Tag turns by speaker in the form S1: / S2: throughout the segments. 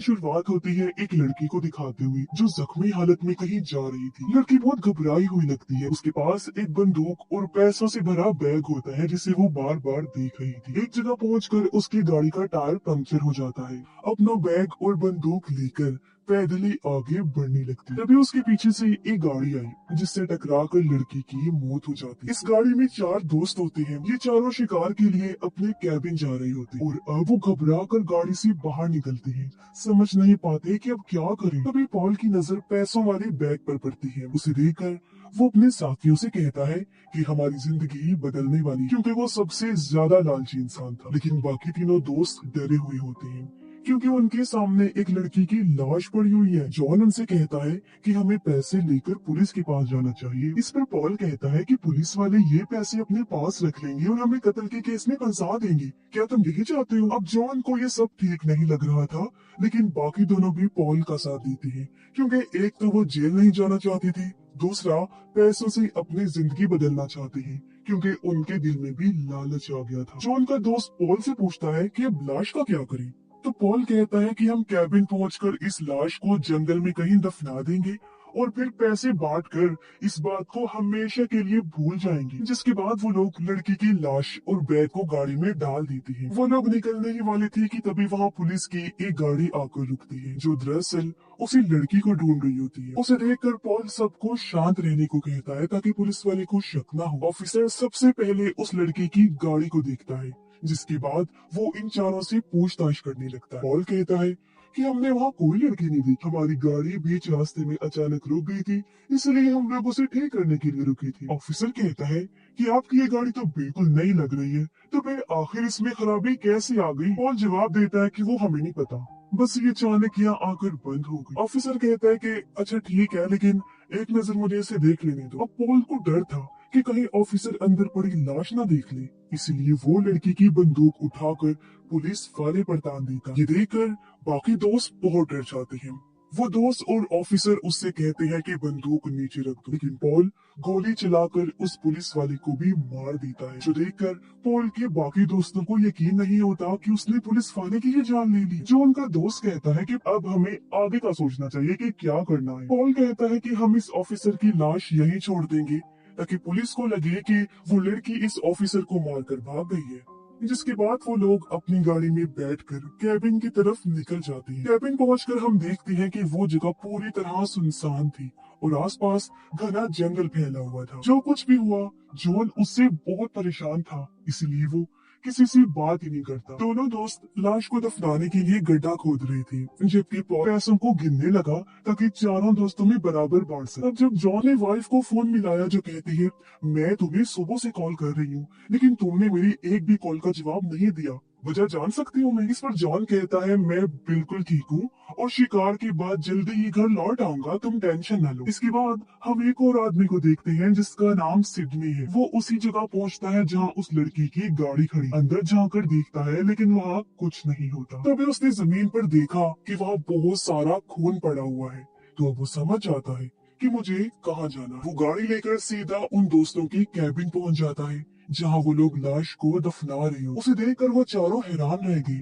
S1: शुरुआत होती है एक लड़की को दिखाते हुए जो जख्मी हालत में कहीं जा रही थी। लड़की बहुत घबराई हुई लगती है। उसके पास एक बंदूक और पैसों से भरा बैग होता है जिसे वो बार बार देख रही थी। एक जगह पहुंचकर उसकी गाड़ी का टायर पंक्चर हो जाता है। अपना बैग और बंदूक लेकर पैदल ही आगे बढ़ने लगती। तभी उसके पीछे से एक गाड़ी आई जिससे टकराकर लड़की की मौत हो जाती। इस गाड़ी में 4 दोस्त होते हैं। ये चारों शिकार के लिए अपने कैबिन जा रहे होते हैं और अब वो घबरा कर गाड़ी से बाहर निकलते हैं। समझ नहीं पाते कि अब क्या करें। तभी पॉल की नजर पैसों वाले बैग पर पड़ती है। उसे देखकर वो अपने साथियों से कहता है कि हमारी जिंदगी बदलने वाली, क्योंकि वो सबसे ज्यादा लालची इंसान था। लेकिन बाकी तीनों दोस्त डरे हुए होते हैं क्योंकि उनके सामने एक लड़की की लाश पड़ी हुई है। जॉन उनसे कहता है कि हमें पैसे लेकर पुलिस के पास जाना चाहिए। इस पर पॉल कहता है कि पुलिस वाले ये पैसे अपने पास रख लेंगे और हमें कत्ल के केस में फंसा देंगे। क्या तुम यही चाहते हो? अब जॉन को ये सब ठीक नहीं लग रहा था, लेकिन बाकी दोनों भी पॉल का साथ देते हैं क्योंकि एक तो वो जेल नहीं जाना चाहती थी, दूसरा पैसों से अपनी जिंदगी बदलना चाहते हैं क्योंकि उनके दिल में भी लालच आ गया था। जॉन का दोस्त पॉल से पूछता है कि अब लाश का क्या करें? तो पॉल कहता है कि हम कैबिन पहुंचकर इस लाश को जंगल में कहीं दफना देंगे और फिर पैसे बांटकर इस बात को हमेशा के लिए भूल जाएंगे। जिसके बाद वो लोग लड़की की लाश और बैग को गाड़ी में डाल देते हैं। वो लोग निकलने ही वाले थे कि तभी वहाँ पुलिस की एक गाड़ी आकर रुकती है जो दरअसल उसी लड़की को ढूंढ रही होती है। उसे देखकर पॉल सबको शांत रहने को कहता है ताकि पुलिस वाले को शक न हो। ऑफिसर सबसे पहले उस लड़की की गाड़ी को देखता है, जिसके बाद वो इन चारों से पूछताछ करने लगता है। पॉल कहता है कि हमने वहाँ कोई लड़की नहीं देखी। हमारी गाड़ी बीच रास्ते में अचानक रुक गई थी, इसलिए हम लोग उसे ठीक करने के लिए रुके थे। ऑफिसर कहता है कि आपकी ये गाड़ी तो बिल्कुल नई लग रही है, तो फिर आखिर इसमें खराबी कैसे आ गई? पॉल जवाब देता है कि वो हमें नहीं पता, बस ये अचानक यहाँ आकर बंद हो गई। ऑफिसर कहता है कि अच्छा ठीक है, लेकिन एक नजर मुझे इसे देख लेने दो। अब पॉल को डर था कि कहीं ऑफिसर अंदर पड़ी लाश ना देख ले, इसलिए वो लड़की की बंदूक उठाकर पुलिस वाले पर तान देता। ये देखकर बाकी दोस्त बहुत डर जाते हैं। वो दोस्त और ऑफिसर उससे कहते हैं कि बंदूक नीचे रख दो, लेकिन पॉल गोली चलाकर उस पुलिस वाले को भी मार देता है, जो देखकर पॉल के बाकी दोस्तों को यकीन नहीं होता कि उसने पुलिस वाले की ही जान ले ली। जो उनका दोस्त कहता है कि अब हमें आगे का सोचना चाहिए कि क्या करना है। पॉल कहता है कि हम इस ऑफिसर की लाश यहीं छोड़ देंगे ताकि पुलिस को लगे कि वो लड़की इस ऑफिसर को मारकर भाग गई है। जिसके बाद वो लोग अपनी गाड़ी में बैठकर कैबिन की तरफ निकल जाते हैं। कैबिन पहुंचकर हम देखते हैं कि वो जगह पूरी तरह सुनसान थी और आसपास घना जंगल फैला हुआ था। जो कुछ भी हुआ, जॉन उससे बहुत परेशान था, इसलिए वो किसी से बात ही नहीं करता। दोनों दोस्त लाश को दफनाने के लिए गड्ढा खोद रहे थे, जबकि पॉल पैसों को गिनने लगा ताकि चारों दोस्तों में बराबर बांट सके। अब जब जॉन ने वाइफ को फोन मिलाया जो कहती है मैं तुम्हें सुबह से कॉल कर रही हूँ, लेकिन तुमने मेरी एक भी कॉल का जवाब नहीं दिया, वजह जान सकती हूँ मैं? इस पर जॉन कहता है मैं बिल्कुल ठीक हूँ और शिकार के बाद जल्दी ही घर लौट आऊंगा, तुम टेंशन न लो। इसके बाद हम एक और आदमी को देखते हैं जिसका नाम सिडनी है। वो उसी जगह पहुंचता है जहां उस लड़की की गाड़ी खड़ी। अंदर जाकर देखता है लेकिन वहां कुछ नहीं होता। तभी उसने जमीन पर देखा कि वहां बहुत सारा खून पड़ा हुआ है, तो अब वो समझ जाता है कि मुझे कहाँ जाना है। वो गाड़ी लेकर सीधा उन दोस्तों की कैबिन पहुंच जाता है जहाँ वो लोग लाश को दफना रहे हो। उसे देखकर वो चारों हैरान रह गए।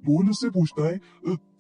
S1: बोल उससे पूछता है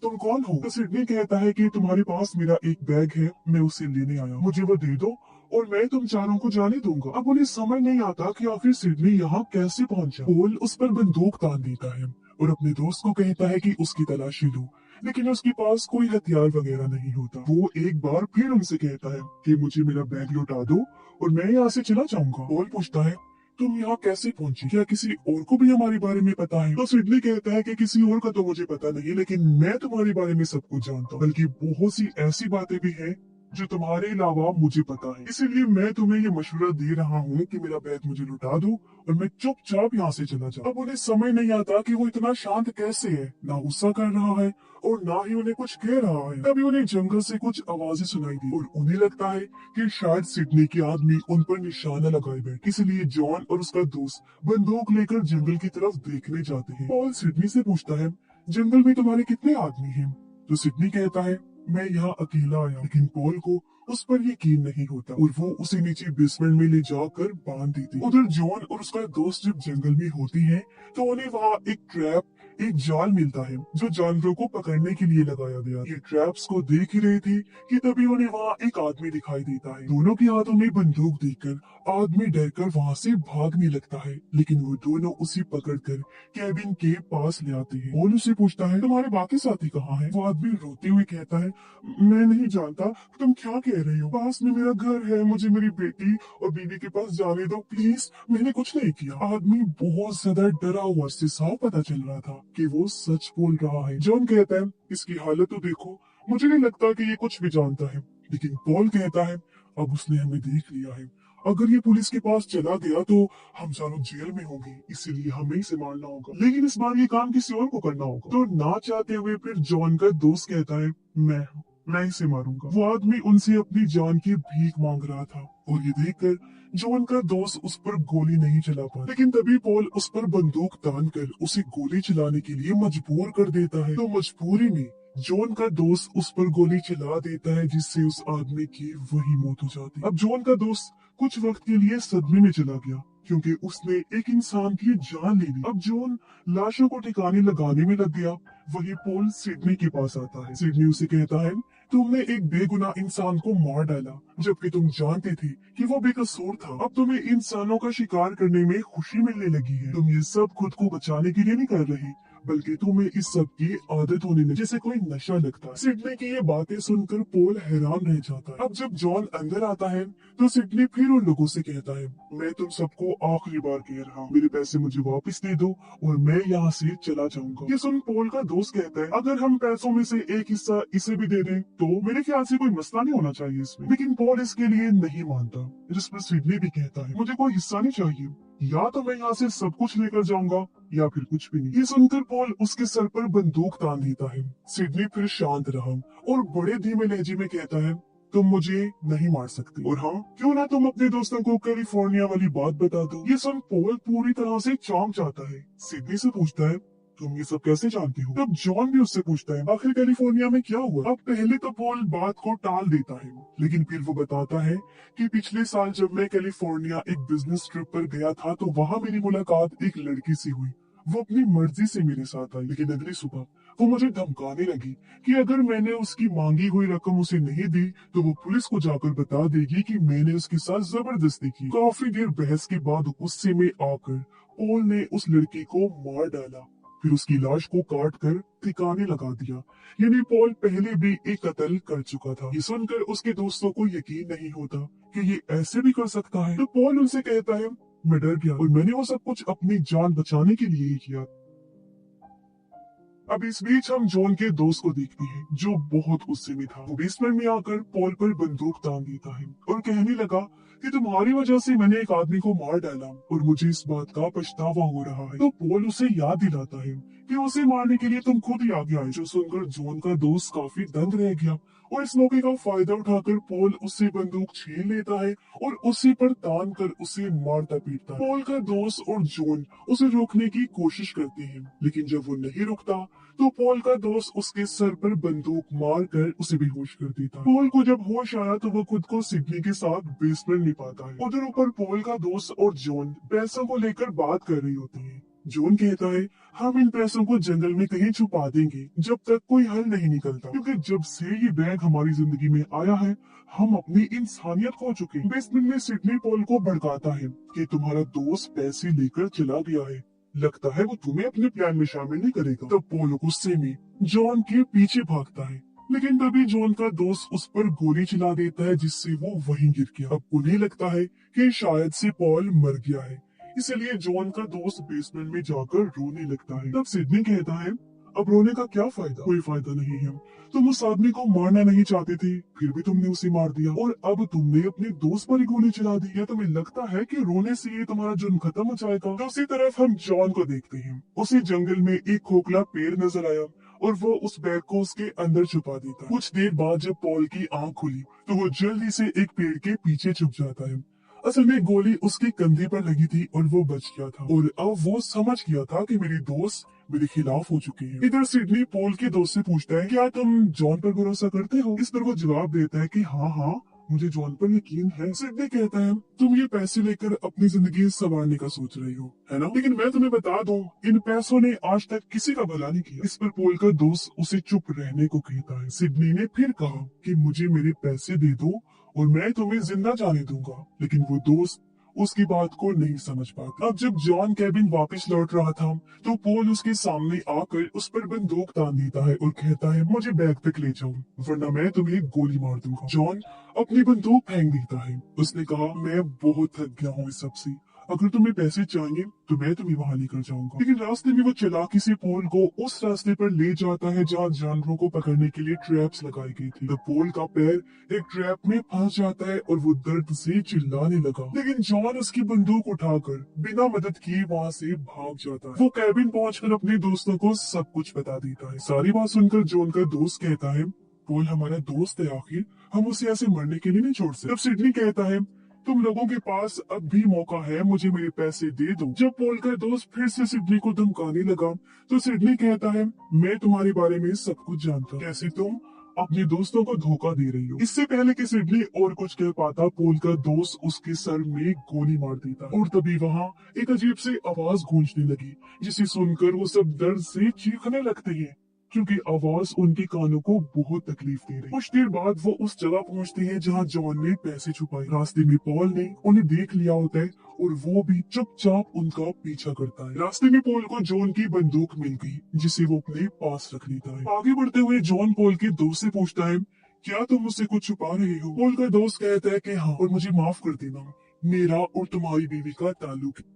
S1: तुम कौन हो? तो सिडनी कहता है कि तुम्हारे पास मेरा एक बैग है, मैं उसे लेने आया, मुझे वो दे दो और मैं तुम चारों को जाने दूंगा। अब उन्हें समझ नहीं आता कि आखिर सिडनी यहाँ कैसे पहुंचा। पोल उस पर बंदूक तान देता है और अपने दोस्त को कहता है कि उसकी तलाशी लो, लेकिन उसके पास कोई हथियार वगैरह नहीं होता। वो एक बार फिर उनसे कहता है कि मुझे मेरा बैग लौटा दो और मैं यहाँ से चला जाऊंगा। पोल पूछता है तुम यहाँ कैसे पहुंची? क्या किसी और को भी हमारे बारे में पता है? तो सिडनी कहता है कि किसी और का तो मुझे पता नहीं, लेकिन मैं तुम्हारे बारे में सब कुछ जानता हूँ, बल्कि बहुत सी ऐसी बातें भी हैं जो तुम्हारे अलावा मुझे पता है। इसीलिए मैं तुम्हें ये मशवरा दे रहा हूँ कि मेरा बैग मुझे लौटा दो और मैं चुपचाप यहाँ से चला जाऊँ। अब उन्हें समझ नहीं आता कि वो इतना शांत कैसे है, ना गुस्सा कर रहा है और ना ही उन्हें कुछ कह रहा है। तभी उन्हें जंगल से कुछ आवाजें सुनाई दी और उन्हें लगता है कि शायद सिडनी के आदमी उन पर निशाना लगाए बैठे। इसलिए जॉन और उसका दोस्त बंदूक लेकर जंगल की तरफ देखने जाते हैं। पॉल सिडनी से पूछता है जंगल में तुम्हारे कितने आदमी हैं? तो सिडनी कहता है मैं यहाँ अकेला आया, लेकिन पॉल को उस पर यकीन नहीं होता और वो उसे नीचे बेसमेंट में ले जाकर बांध देती। उधर जॉन और उसका दोस्त जब जंगल में होते हैं तो उन्हें वहाँ एक जाल मिलता है जो जानवरों को पकड़ने के लिए लगाया गया। ये ट्रैप्स को देख ही रहे थे कि तभी उन्हें वहाँ एक आदमी दिखाई देता है। दोनों के हाथों में बंदूक देखकर आदमी डरकर वहाँ से भागने लगता है, लेकिन वो दोनों उसे पकड़कर कैबिन के पास ले आते हैं। पॉल उसे पूछता है, तुम्हारे बाकी साथी कहाँ हैं? वो आदमी रोते हुए कहता है, मैं नहीं जानता, तुम क्या कह रहे हो? पास में मेरा घर है, मुझे मेरी बेटी और बीवी के पास जाने दो प्लीज, मैंने कुछ नहीं किया। आदमी बहुत ज्यादा डरा हुआ, से साफ पता चल रहा था कि वो सच बोल रहा है। जॉन कहता है, इसकी हालत तो देखो, मुझे नहीं लगता कि ये कुछ भी जानता है। लेकिन पॉल कहता है, अब उसने हमें देख लिया है, अगर ये पुलिस के पास चला गया तो हम दोनों जेल में होंगे, इसीलिए हमें इसे मारना होगा। लेकिन इस बार ये काम किसी और को करना होगा। तो ना चाहते हुए फिर जॉन का दोस्त कहता है, मैं इसे मारूंगा। वो आदमी उनसे अपनी जान की भीख मांग रहा था और ये देखकर जॉन का दोस्त उस पर गोली नहीं चला पाया। लेकिन तभी पॉल उस पर बंदूक तान कर उसे गोली चलाने के लिए मजबूर कर देता है। तो मजबूरी में जॉन का दोस्त उस पर गोली चला देता है, जिससे उस आदमी की वही मौत हो जाती है। अब जॉन का दोस्त कुछ वक्त के लिए सदमे में चला गया क्योंकि उसने एक इंसान की जान ले ली। अब जॉन लाशों को ठिकाने लगाने में लग गया। वही पॉल सिडनी के पास आता है। सिडनी उसे कहता है, तुमने एक बेगुनाह इंसान को मार डाला जबकि तुम जानते थे कि वो बेकसूर था। अब तुम्हें इंसानों का शिकार करने में खुशी मिलने लगी है। तुम ये सब खुद को बचाने के लिए नहीं कर रहे, बल्कि तुम्हें इस सब की आदत होने लगी, जैसे कोई नशा लगता है। सिडनी की ये बातें सुनकर पॉल हैरान रह जाता है। अब जब जॉन अंदर आता है तो सिडनी फिर उन लोगों से कहता है, मैं तुम सबको आखिरी बार कह रहा हूँ, मेरे पैसे मुझे वापस दे दो और मैं यहाँ से चला जाऊंगा। ये सुन पॉल का दोस्त कहता है, अगर हम पैसों में से एक हिस्सा इसे भी दे दें तो मेरे ख्याल से कोई मसला नहीं होना चाहिए इसमें। लेकिन पॉल इसके लिए नहीं मानता, जिस पर सिडनी भी कहता है, मुझे कोई हिस्सा नहीं चाहिए, या तो मैं यहाँ से सब कुछ लेकर जाऊंगा या फिर कुछ भी नहीं। ये सुनकर पॉल उसके सर पर बंदूक तान देता है। सिडनी फिर शांत रहा और बड़े धीमे लहजे में कहता है, तुम मुझे नहीं मार सकते, और हाँ, क्यों ना तुम अपने दोस्तों को कैलिफोर्निया वाली बात बता दो। ये सुन पॉल पूरी तरह से चौंक जाता है। सिडनी से पूछता है, तुम ये सब कैसे जानते हो? तब जॉन भी उससे पूछता है, आखिर कैलिफोर्निया में क्या हुआ? अब पहले तो पॉल बात को टाल देता है, लेकिन फिर वो बताता है कि पिछले साल जब मैं कैलिफोर्निया एक बिजनेस ट्रिप पर गया था तो वहाँ मेरी मुलाकात एक लड़की से हुई। वो अपनी मर्जी से मेरे साथ आई, लेकिन अगली सुबह वो मुझे धमकाने लगी कि अगर मैंने उसकी मांगी हुई रकम उसे नहीं दी तो वो पुलिस को जाकर बता देगी कि मैंने उसके साथ जबरदस्ती की। काफी देर बहस के बाद गुस्से में आकर पॉल ने उस लड़की को मार डाला, फिर उसकी लाश को काट कर ठिकाने लगा दिया। यानी पॉल पहले भी एक कत्ल कर चुका था। ये सुनकर उसके दोस्तों को यकीन नहीं होता कि ये ऐसे भी कर सकता है। तो पॉल उनसे कहता है, मैं डर गया और मैंने वो सब कुछ अपनी जान बचाने के लिए ही किया। अब इस बीच हम जॉन के दोस्त को देखते हैं जो बहुत गुस्से में था। वो बेसमेंट में आकर पॉल पर बंदूक तान देता है और कहने लगा कि तुम्हारी वजह से मैंने एक आदमी को मार डाला और मुझे इस बात का पछतावा हो रहा है। तो पॉल उसे याद दिलाता है कि उसे मारने के लिए तुम खुद ही आगे आए। जो सुनकर जॉन का दोस्त काफी दंग रह गया और इस मौके का फायदा उठाकर पॉल उससे बंदूक छीन लेता है और उसी पर तान कर उसे मारता पीटता है। पॉल का दोस्त और जॉन उसे रोकने की कोशिश करते हैं, लेकिन जब वो नहीं रुकता तो पॉल का दोस्त उसके सर पर बंदूक मार कर उसे बेहोश कर देता है। पॉल को जब होश आया तो वो खुद को सिडनी के साथ बेसमेंट ले पाता है। उधर ऊपर पॉल का दोस्त और जॉन पैसों को लेकर बात कर रही होती है। जॉन कहता है, हम इन पैसों को जंगल में कहीं छुपा देंगे जब तक कोई हल नहीं निकलता, क्योंकि जब से ये बैग हमारी जिंदगी में आया है हम अपनी इंसानियत खो चुके हैं। बेसमेंट में सिडनी पॉल को भड़काता है कि तुम्हारा दोस्त पैसे लेकर चला गया है, लगता है वो तुम्हें अपने प्लान में शामिल नहीं करेगा। तब पॉल गुस्से में जॉन के पीछे भागता है, लेकिन तभी जॉन का दोस्त उस पर गोली चला देता है जिससे वो वहीं गिर गया। अब उन्हें लगता है कि शायद से पॉल मर गया है, इसलिए जॉन का दोस्त बेसमेंट में जाकर रोने लगता है। तब सिडनी कहता है, अब रोने का क्या फायदा? कोई फायदा नहीं है। तुम उस आदमी को मारना नहीं चाहते थे, फिर भी तुमने उसे मार दिया और अब तुमने अपने दोस्त पर ही गोली चला दी। या तुम्हें लगता है कि रोने से ये तुम्हारा जुर्म खत्म हो जाएगा? दूसरी तरफ हम जॉन को देखते हैं। उसे जंगल में एक खोखला पेड़ नजर आया और वो उस बैग को उसके अंदर छुपा देता है। कुछ देर बाद जब पॉल की आंख खुली तो वो जल्दी से एक पेड़ के पीछे छुप जाता है। असल में गोली उसके कंधे पर लगी थी और वो बच गया था और अब वो समझ गया था कि मेरे दोस्त मेरे खिलाफ हो चुके हैं। इधर सिडनी पॉल के दोस्त से पूछता है, क्या तुम जॉन पर भरोसा करते हो? इस पर वो जवाब देता है कि हाँ हाँ, मुझे जॉन पर यकीन है। सिडनी कहता है, तुम ये पैसे लेकर अपनी जिंदगी संवारने का सोच रही हो, है ना? लेकिन मैं तुम्हें बता दूं, इन पैसों ने आज तक किसी का भला नहीं किया। इस पर पोल का दोस्त उसे चुप रहने को कहता है। सिडनी ने फिर कहा कि मुझे मेरे पैसे दे दो और मैं तुम्हें जिंदा जाने दूंगा, लेकिन वो दोस्त उसकी बात को नहीं समझ पाता। अब जब जॉन कैबिन वापस लौट रहा था, तो पोल उसके सामने आकर उस पर बंदूक तान देता है और कहता है, मुझे बैग तक ले जाओ वरना मैं तुम्हें गोली मार दूंगा। जॉन अपनी बंदूक फेंक देता है। उसने कहा, मैं बहुत थक गया हूँ इस सबसे, अगर तुम्हें पैसे चाहिए तो मैं तुम्हें वहां लेकर जाऊंगा। लेकिन रास्ते में वो चालाकी से पोल को उस रास्ते पर ले जाता है जहाँ जानवरों को पकड़ने के लिए ट्रैप्स लगाई गई थी। तो पोल का पैर एक ट्रैप में फंस जाता है और वो दर्द से चिल्लाने लगा। लेकिन जॉन उसकी बंदूक उठाकर बिना मदद किए वहाँ से भाग जाता है। वो कैबिन पहुंचकर अपने दोस्तों को सब कुछ बता देता है। सारी बात सुनकर जॉन का दोस्त कहता है, पोल हमारा दोस्त है, आखिर हम उसे ऐसे मरने के लिए नहीं छोड़ सकते। तब सिडनी कहता है, तुम लोगों के पास अब भी मौका है, मुझे मेरे पैसे दे दो। जब पोल का दोस्त फिर से सिडनी को धमकाने लगा, तो सिडनी कहता है, मैं तुम्हारे बारे में सब कुछ जानता हूँ, कैसे तुम अपने दोस्तों को धोखा दे रही हो। इससे पहले कि सिडनी और कुछ कह पाता, पोल का दोस्त उसके सर में गोली मार देता और तभी वहाँ एक अजीब सी आवाज गूंजने लगी, जिसे सुनकर वो सब दर्द से चीखने लगते हैं, क्योंकि आवाज उनके कानों को बहुत तकलीफ दे रही। कुछ देर बाद वो उस जगह पहुंचते हैं जहां जॉन ने पैसे छुपाए। रास्ते में पॉल ने उन्हें देख लिया होता है और वो भी चुपचाप उनका पीछा करता है। रास्ते में पॉल को जॉन की बंदूक मिल गई, जिसे वो अपने पास रख लेता है। आगे बढ़ते हुए जॉन पॉल के दोस्त से पूछता है, क्या तुम मुझसे कुछ छुपा रहे हो? पॉल का दोस्त कहता है कि हाँ, और मुझे माफ कर देना, मेरा और तुम्हारी बीवी का ताल्लुक है।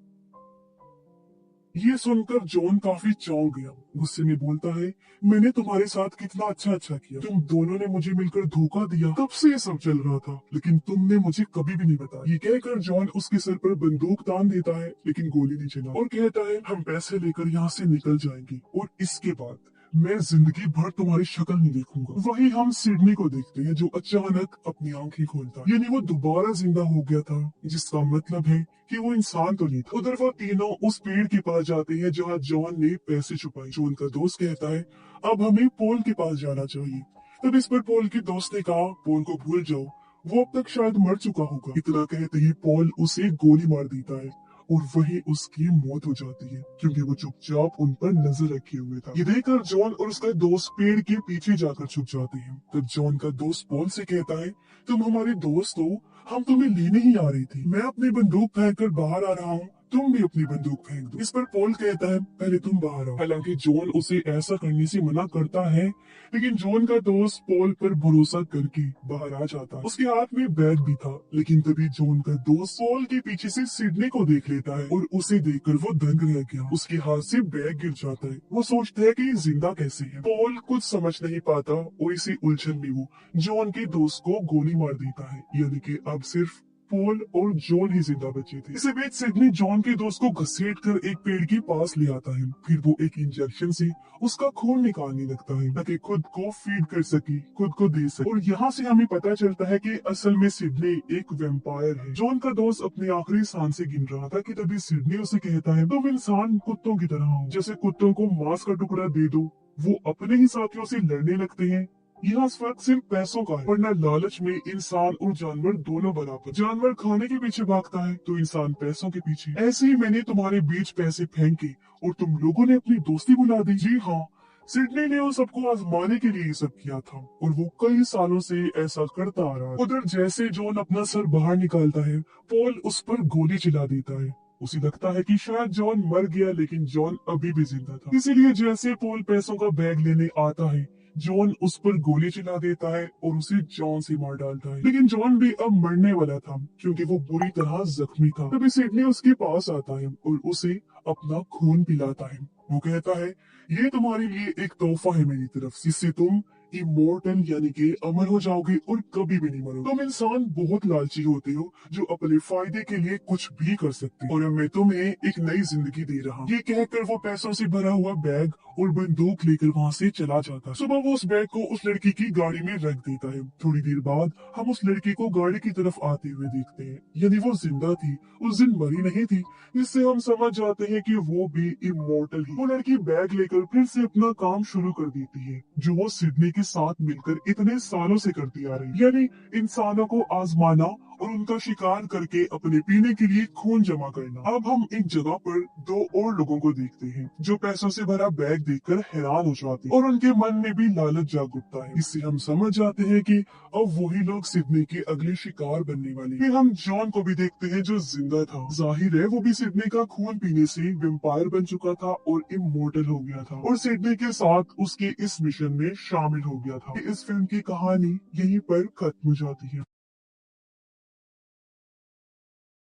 S1: ये सुनकर जॉन काफी चौंक गया। गुस्से में बोलता है, मैंने तुम्हारे साथ कितना अच्छा किया, तुम दोनों ने मुझे मिलकर धोखा दिया, कब से ये सब चल रहा था, लेकिन तुमने मुझे कभी भी नहीं बताया। ये कहकर जॉन उसके सर पर बंदूक तान देता है, लेकिन गोली नहीं चला और कहता है, हम पैसे लेकर यहाँ से निकल जाएंगे और इसके बाद मैं जिंदगी भर तुम्हारी शक्ल नहीं देखूंगा। वहीं हम सिडनी को देखते हैं, जो अचानक अपनी आंखें खोलता है, यानी वो दोबारा जिंदा हो गया था, जिसका मतलब है कि वो इंसान तो नहीं था। उधर वो तीनों उस पेड़ के पास जाते हैं जहाँ जॉन ने पैसे छुपाए। जॉन का दोस्त कहता है, अब हमें पोल के पास जाना चाहिए। तब इस पर पोल के दोस्त ने कहा, पोल को भूल जाओ, वो अब तक शायद मर चुका होगा। इतना कहते ही पोल उसे गोली मार देता है और वही उसकी मौत हो जाती है, क्योंकि वो चुपचाप उन पर नजर रखे हुए था। ये देखकर जॉन और उसका दोस्त पेड़ के पीछे जाकर छुप जाते हैं। तब जॉन का दोस्त पॉल से कहता है, तुम हमारे दोस्त हो, हम तुम्हें लेने ही आ रही थी, मैं अपनी बंदूक फेंक कर बाहर आ रहा हूँ, तुम भी अपनी बंदूक फेंक दो। इस पर पॉल कहता है, पहले तुम बाहर आओ। हालांकि जॉन उसे ऐसा करने से मना करता है, लेकिन जॉन का दोस्त पॉल पर भरोसा करके बाहर आ जाता है। उसके हाथ में बैग भी था, लेकिन तभी जॉन का दोस्त पॉल के पीछे से सिडनी को देख लेता है और उसे देखकर वो दंग रह गया। उसके हाथ से बैग गिर जाता है। वो सोचता है कि ये जिंदा कैसे है। पॉल कुछ समझ नहीं पाता और इसी उलझन में वो जॉन के दोस्त को गोली मार देता है, यानी कि अब सिर्फ पॉल और जॉन ही जिंदा बचे थे। इसी बीच सिडनी जॉन के दोस्त को घसीटकर एक पेड़ के पास ले आता है। फिर वो एक इंजेक्शन से उसका खून निकालने लगता है, ताकि खुद को फीड कर सके, खुद को दे सके। और यहाँ से हमें पता चलता है कि असल में सिडनी एक वैम्पायर है। जॉन का दोस्त अपने आखिरी सांस से गिन रहा था कि तभी सिडनी उसे कहता है, तुम इंसान कुत्तों की तरह हो, जैसे कुत्तों को मांस का टुकड़ा दे दो, वो अपने ही साथियों से लड़ने लगते हैं। यहाँ फर्क सिर्फ पैसों का है, वरना लालच में इंसान और जानवर दोनों बराबर। जानवर खाने के पीछे भागता है तो इंसान पैसों के पीछे। ऐसे ही मैंने तुम्हारे बीच पैसे फेंके और तुम लोगों ने अपनी दोस्ती बुला दी। जी हाँ, सिडनी ने उन सबको आजमाने के लिए ये सब किया था और वो कई सालों से ऐसा करता आ रहा है। उधर जैसे जॉन अपना सर बाहर निकालता है, पॉल उस पर गोली चला देता है। उसे लगता है कि शायद जॉन मर गया, लेकिन जॉन अभी भी जिंदा था। इसीलिए जैसे पॉल पैसों का बैग लेने आता है, जॉन उस पर गोली चला देता है और उसे जॉन से मार डालता है। लेकिन जॉन भी अब मरने वाला था, क्योंकि वो बुरी तरह जख्मी था। तभी सिडनी उसके पास आता है और उसे अपना खून पिलाता है। वो कहता है, ये तुम्हारे लिए एक तोहफा है मेरी तरफ से, जिससे तुम इमोर्टल यानी कि अमर हो जाओगे और कभी भी नहीं मरोगे। तुम इंसान बहुत लालची होते हो, जो अपने फायदे के लिए कुछ भी कर सकते हो, और मैं तुम्हें एक नई जिंदगी दे रहा हूँ। ये कहकर वो पैसों से भरा हुआ बैग और बंदूक लेकर वहाँ से चला जाता है। सुबह वो उस बैग को उस लड़की की गाड़ी में रख देता है। थोड़ी देर बाद हम उस लड़की को गाड़ी की तरफ आते हुए देखते हैं, यानी वो जिंदा थी, उस दिन मरी नहीं थी, जिससे हम समझ जाते हैं कि वो भी इमोर्टल ही। वो लड़की बैग लेकर फिर से अपना काम शुरू कर देती है, जो वो सिडनी के साथ मिलकर इतने सालों से करती आ रही, यानी इंसानों को आजमाना और उनका शिकार करके अपने पीने के लिए खून जमा करना। अब हम एक जगह पर दो और लोगों को देखते हैं जो पैसों से भरा बैग देखकर हैरान हो जाते हैं और उनके मन में भी लालच जाग उठता है। इससे हम समझ जाते हैं कि अब वही लोग सिडनी के अगले शिकार बनने वाले हैं। फिर हम जॉन को भी देखते हैं जो जिंदा था। जाहिर है वो भी सिडनी का खून पीने से वेम्पायर बन चुका था और इमोर्टल हो गया था और सिडनी के साथ उसके इस मिशन में शामिल हो गया था। इस फिल्म की कहानी यहीं पर खत्म हो जाती है।